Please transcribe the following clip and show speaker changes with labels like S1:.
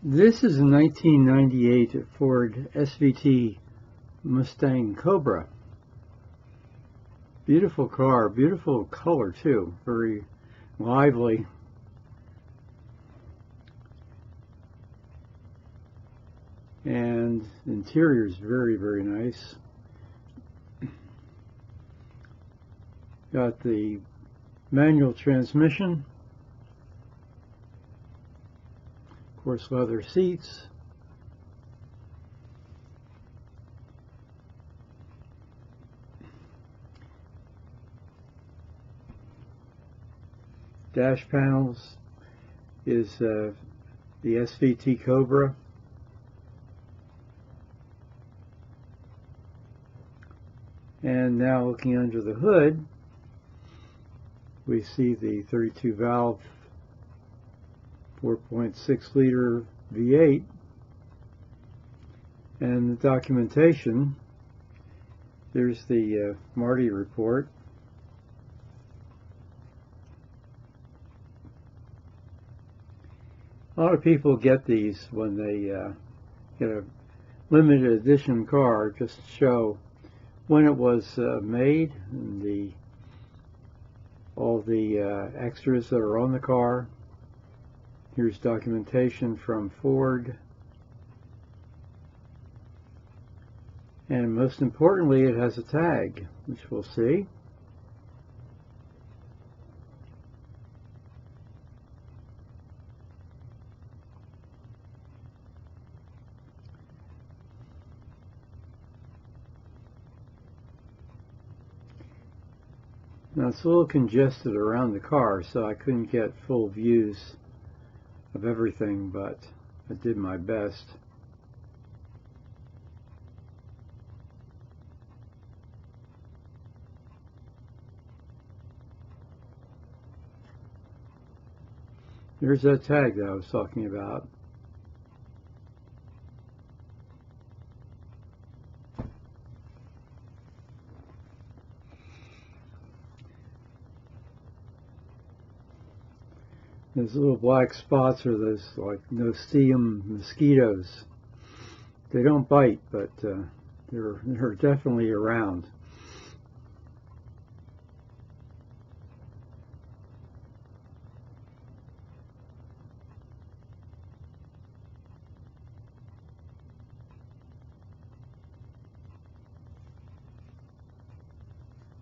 S1: This is a 1998 Ford SVT Mustang Cobra. Beautiful car, beautiful color too, very lively. And the interior is very, very nice. Got the manual transmission. Of course, leather seats. Dash panels is the SVT Cobra. And now looking under the hood, we see the 32 valve 4.6 liter V8, and the documentation. There's the Marty report. A lot of people get these when they get a limited edition car, just to show when it was made and all the extras that are on the car. Here's documentation from Ford. And most importantly, it has a tag, which we'll see. Now it's a little congested around the car, so I couldn't get full views of everything, but I did my best. There's that tag that I was talking about. Those little black spots are those like Eustis1022226277 mosquitoes. They don't bite, but they're definitely around.